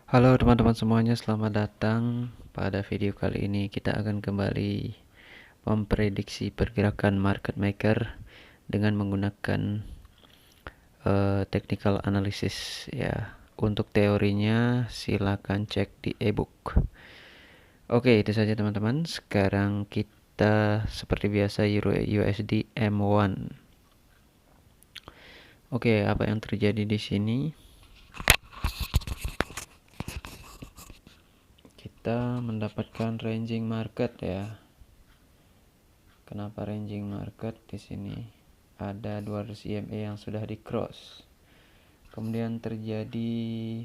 Halo teman-teman semuanya, selamat datang. Pada video kali ini kita akan kembali memprediksi pergerakan market maker dengan menggunakan technical analysis ya. Untuk teorinya silakan cek di ebook. Oke, itu saja teman-teman. Sekarang kita seperti biasa Euro USD M1. Oke, apa yang terjadi di sini? Kita mendapatkan ranging market ya. Kenapa ranging market di sini? Ada 200 EMA yang sudah di cross. Kemudian terjadi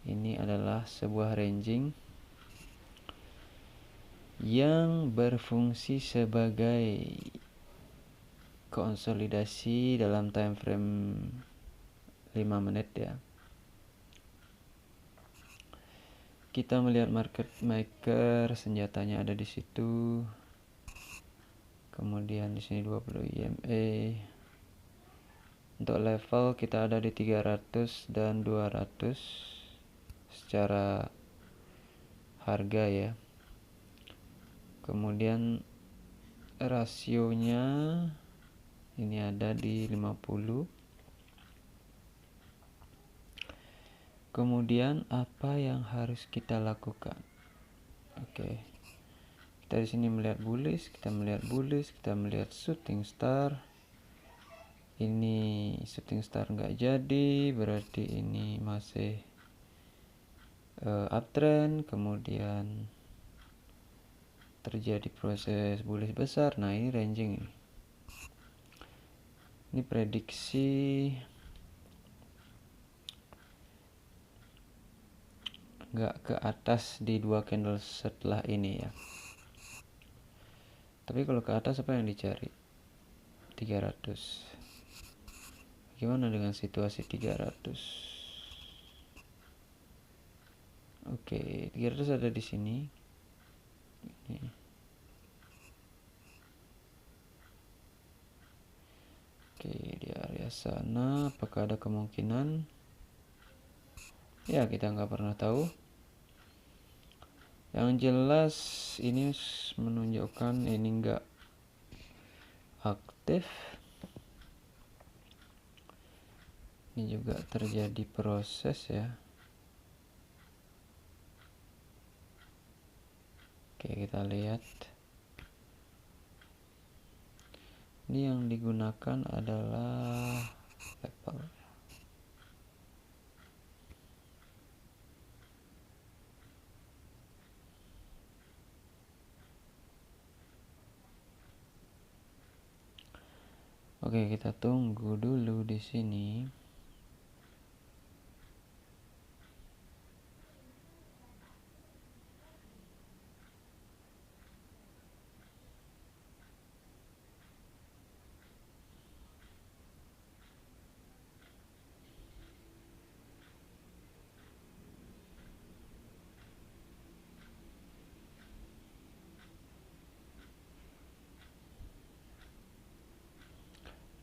ini adalah sebuah ranging yang berfungsi sebagai konsolidasi dalam time frame 5 menit ya. Kita melihat market maker, senjatanya ada di situ. Kemudian di sini 20 EMA. Untuk level kita ada di 300 dan 200 secara harga ya. Kemudian rasionya ini ada di 50. Kemudian apa yang harus kita lakukan? Kita di sini melihat bullish, kita melihat shooting star. Ini shooting star nggak jadi, berarti ini masih uptrend. Kemudian terjadi proses bullish besar. Nah, ini ranging ini. Ini prediksi nggak ke atas di 2 candle setelah ini ya. Tapi kalau ke atas apa yang dicari? 300. Gimana dengan situasi 300? 300 ada di sini. Ini. Di area sana apakah ada kemungkinan? Ya, kita nggak pernah tahu. Yang jelas ini menunjukkan ini nggak aktif. Ini juga terjadi proses ya. Kita lihat. Ini yang digunakan adalah level. Kita tunggu dulu di sini.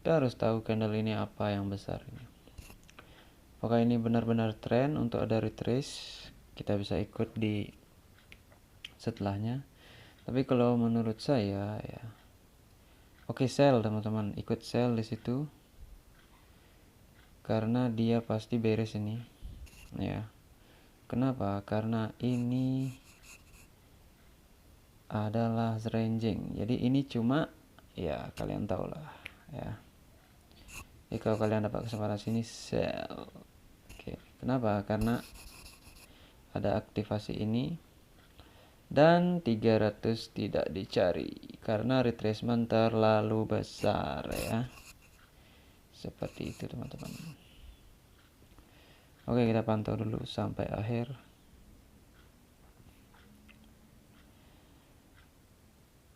Kita harus tahu candle ini apa yang besar ini. Apakah ini benar-benar tren untuk ada retrace? Kita bisa ikut di setelahnya. Tapi kalau menurut saya ya, sell teman-teman, ikut sell di situ. Karena dia pasti beres ini. Ya. Kenapa? Karena ini adalah ranging. Jadi ini cuma ya kalian tahu lah ya. Jadi kalau kalian dapat kesempatan sini sell. Kenapa? Karena ada aktivasi ini dan 300 tidak dicari karena retracement terlalu besar ya. Seperti itu teman-teman. Kita pantau dulu sampai akhir.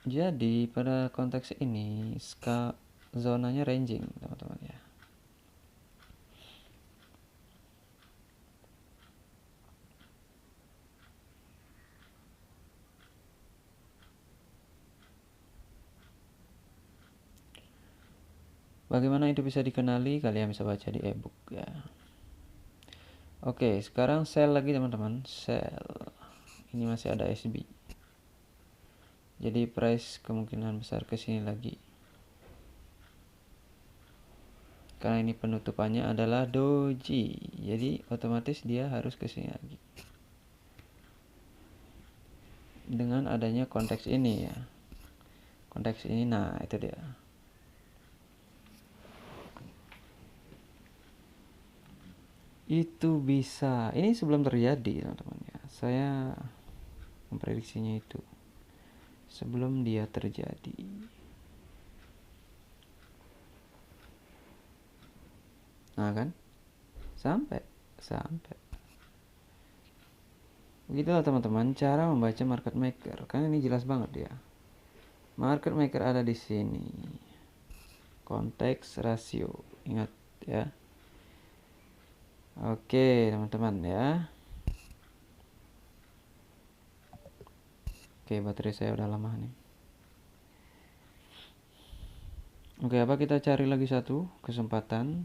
Jadi pada konteks ini zonanya ranging teman-teman ya. Bagaimana itu bisa dikenali? Kalian bisa baca di ebook ya. Oke, sekarang sell lagi teman-teman, sell. Ini masih ada SB. Jadi price kemungkinan besar ke sini lagi. Karena ini penutupannya adalah doji. Jadi otomatis dia harus ke sini lagi. Dengan adanya konteks ini ya. Konteks ini, nah itu dia. Itu bisa. Ini sebelum terjadi teman-teman ya. Saya memprediksinya itu sebelum dia terjadi. Nah kan? Sampai. Begitulah teman-teman cara membaca market maker. Kan ini jelas banget ya. Market maker ada di sini. Konteks rasio. Ingat ya. Oke, teman-teman ya. Oke, baterai saya udah lama nih. Oke, apa kita cari lagi satu kesempatan.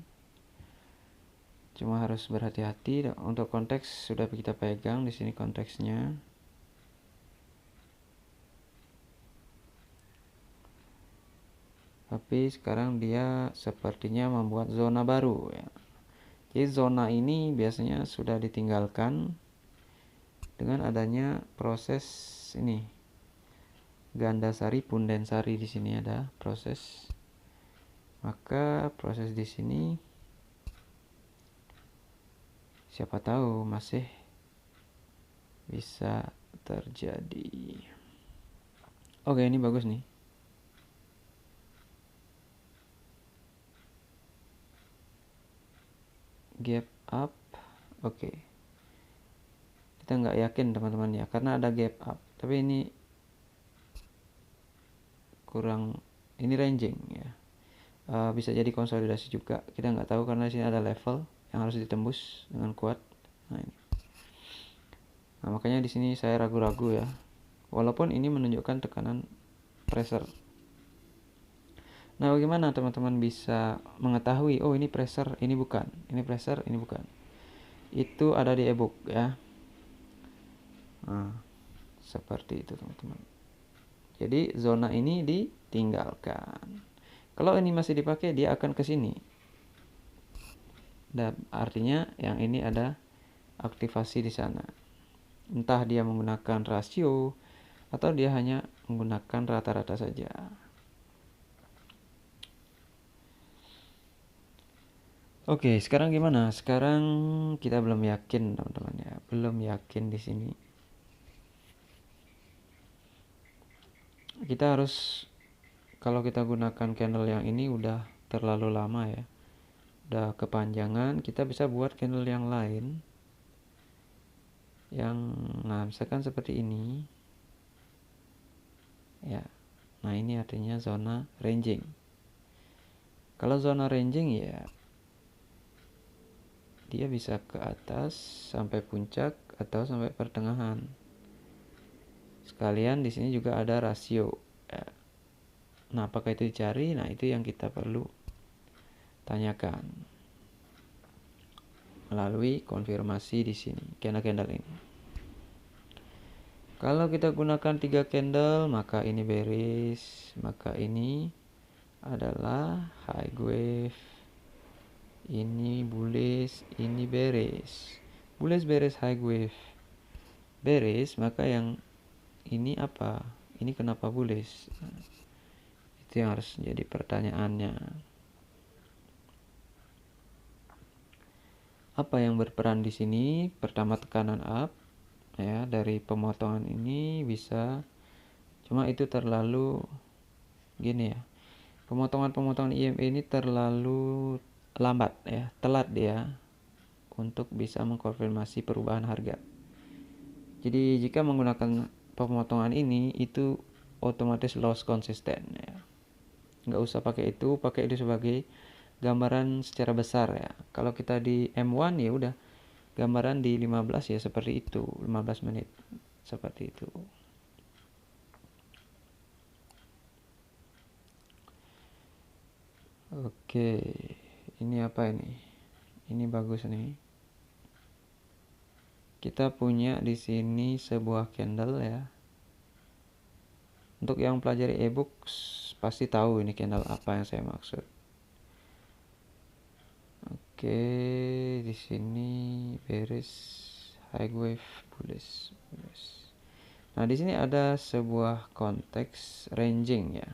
Cuma harus berhati-hati. Untuk konteks sudah kita pegang di sini konteksnya. Tapi sekarang dia sepertinya membuat zona baru ya. Jadi zona ini biasanya sudah ditinggalkan dengan adanya proses ini. Gandasari, Pundensari di sini ada proses. Maka proses di sini siapa tahu masih bisa terjadi. Oke, ini bagus nih. Gap up. Oke. Kita nggak yakin teman-teman ya, karena ada gap up. Tapi ini kurang, ini ranging ya. Bisa jadi konsolidasi juga. Kita nggak tahu karena di sini ada level yang harus ditembus dengan kuat. Nah ini. Nah makanya di sini saya ragu-ragu ya. Walaupun ini menunjukkan tekanan pressure. Nah bagaimana teman-teman bisa mengetahui oh ini pressure, ini bukan, ini pressure, ini bukan. Itu ada di ebook ya. Nah, seperti itu teman-teman. Jadi zona ini ditinggalkan. Kalau ini masih dipakai dia akan ke sini. Dan artinya yang ini ada aktivasi di sana. Entah dia menggunakan rasio atau dia hanya menggunakan rata-rata saja. Oke, sekarang gimana? Sekarang kita belum yakin, teman-teman ya. Belum yakin di sini. Kita harus, kalau kita gunakan candle yang ini udah terlalu lama ya. Udah kepanjangan, kita bisa buat candle yang lain. Nah, misalkan seperti ini. Ya. Nah, ini artinya zona ranging. Kalau zona ranging ya dia bisa ke atas sampai puncak atau sampai pertengahan. Sekalian di sini juga ada rasio. Ya. Nah, apakah itu dicari? Nah, itu yang kita perlu tanyakan melalui konfirmasi di sini, candle-candle ini. Kalau kita gunakan 3 candle, maka ini bearish, maka ini adalah high wave. Ini bullish, ini bearish. Bullish, bearish, high wave. Bearish, maka yang ini apa? Ini kenapa bullish? Nah, itu yang harus jadi pertanyaannya. Apa yang berperan di sini? Pertama tekanan up ya, dari pemotongan ini bisa, cuma itu terlalu gini ya. Pemotongan IMA ini terlalu lambat ya, telat dia untuk bisa mengkonfirmasi perubahan harga. Jadi jika menggunakan pemotongan ini itu otomatis loss konsisten ya. Nggak usah pakai itu sebagai gambaran secara besar ya. Kalau kita di M1 ya udah gambaran di 15 ya seperti itu, 15 menit seperti itu. Oke, ini apa ini? Ini bagus nih. kita punya di sini sebuah candle ya. Untuk yang pelajari ebook pasti tahu ini candle apa yang saya maksud. Oke, di sini bearish, high wave, bullish. Nah, di sini ada sebuah konteks ranging ya.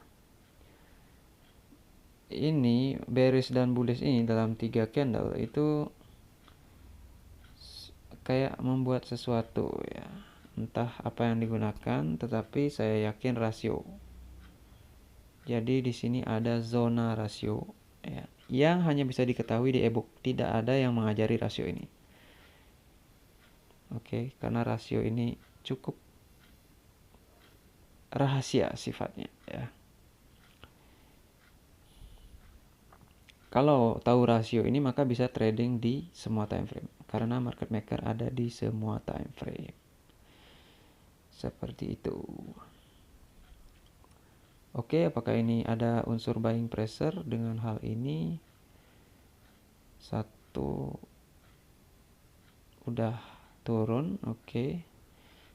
Ini bearish dan bullish ini dalam 3 candle itu kayak membuat sesuatu ya. Entah apa yang digunakan, tetapi saya yakin rasio. Jadi di sini ada zona rasio ya, yang hanya bisa diketahui di ebook. Tidak ada yang mengajari rasio ini. Oke, karena rasio ini cukup rahasia sifatnya ya. Kalau tahu rasio ini maka bisa trading di semua time frame karena market maker ada di semua time frame. Seperti itu. Oke, apakah ini ada unsur buying pressure dengan hal ini? Satu udah turun, oke.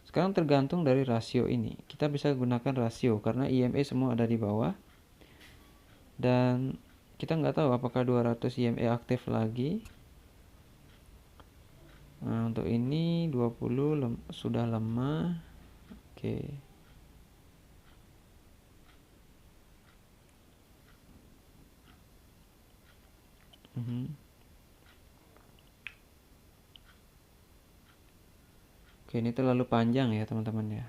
Sekarang tergantung dari rasio ini. Kita bisa gunakan rasio karena IMA semua ada di bawah. Dan kita nggak tahu apakah 200 IMA aktif lagi. Nah, untuk ini 20 sudah lemah. Oke. Oke, ini terlalu panjang ya teman-teman ya.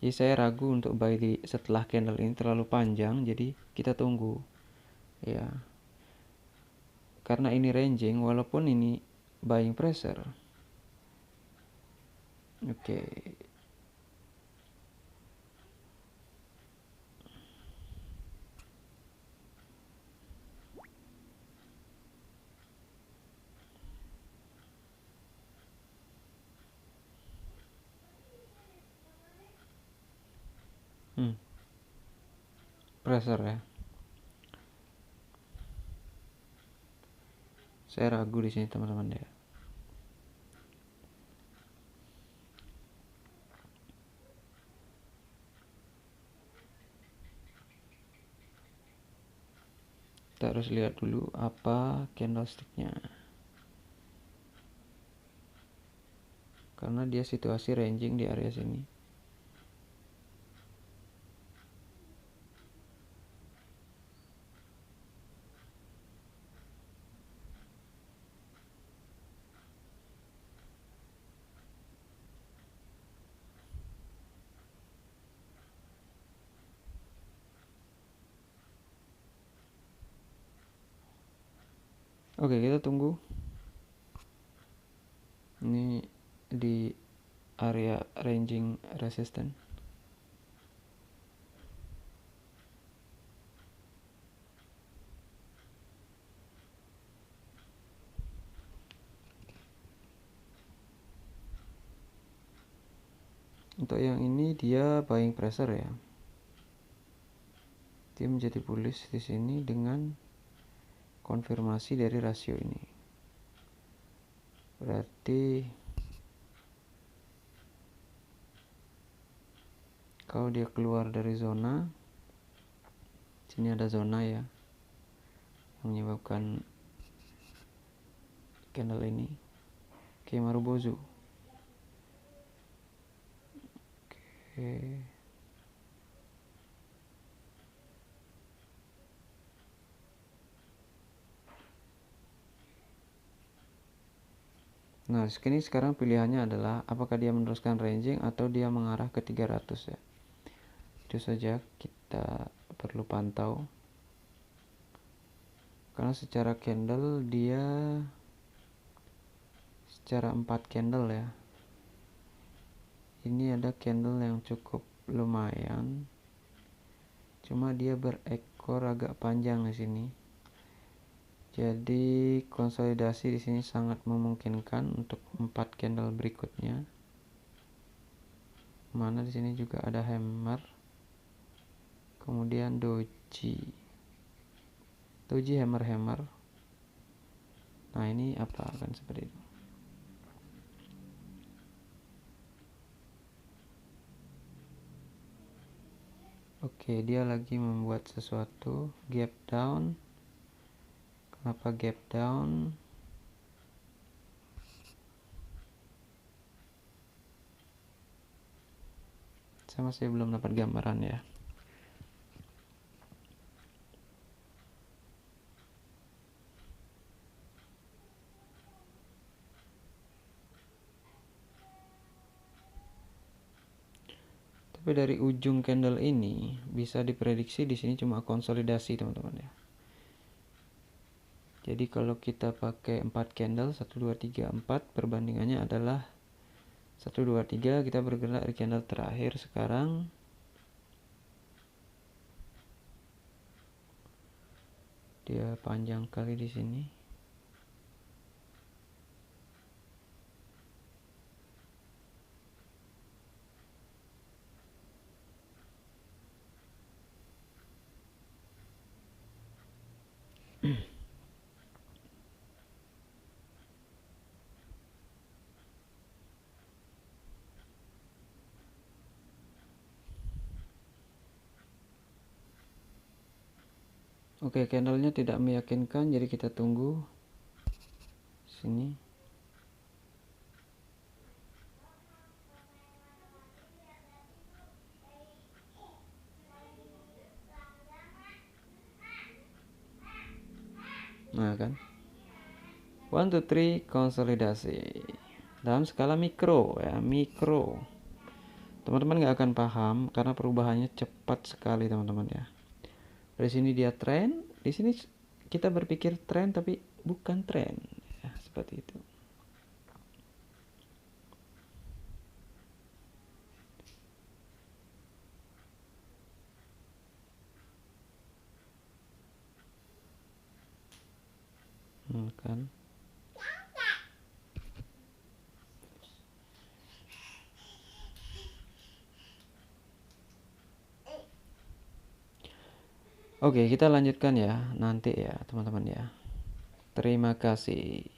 Jadi saya ragu untuk buy di setelah candle ini terlalu panjang, jadi kita tunggu ya. Karena ini ranging walaupun ini buying pressure. Oke. Pressure ya. Saya ragu di sini teman-teman ya. Kita harus lihat dulu apa candlesticknya. Karena dia situasi ranging di area sini. Oke, kita tunggu. Ini di area ranging resistance. Untuk yang ini dia buying pressure ya. Dia menjadi bullish di sini dengan konfirmasi dari rasio ini. Berarti kalau dia keluar dari zona, sini ada zona ya yang menyebabkan candle ini. Oke, Marubozu. Oke. Nah, ini sekarang pilihannya adalah apakah dia meneruskan ranging atau dia mengarah ke 300 ya. Itu saja kita perlu pantau. Karena secara candle dia secara 4 candle ya. Ini ada candle yang cukup lumayan. Cuma dia berekor agak panjang di sini. Jadi konsolidasi di sini sangat memungkinkan untuk 4 candle berikutnya. Mana di sini juga ada hammer. Kemudian doji. Doji hammer. Nah, ini apa akan seperti itu. Oke, dia lagi membuat sesuatu, gap down. Kenapa gap down? Saya masih belum dapat gambaran ya. Tapi dari ujung candle ini bisa diprediksi di sini cuma konsolidasi teman-teman ya. Jadi kalau kita pakai 4 candle 1 2 3 4 perbandingannya adalah 1 2 3, kita bergerak di candle terakhir sekarang. Dia panjang kali di sini. Oke, candlenya tidak meyakinkan, jadi kita tunggu sini. Nah kan, 1 2 3 konsolidasi dalam skala mikro ya, mikro. Teman-teman nggak akan paham karena perubahannya cepat sekali teman-teman ya. Dari sini dia tren, di sini kita berpikir tren tapi bukan tren ya, seperti itu. Kan. Oke, kita lanjutkan ya nanti ya teman-teman ya. Terima kasih.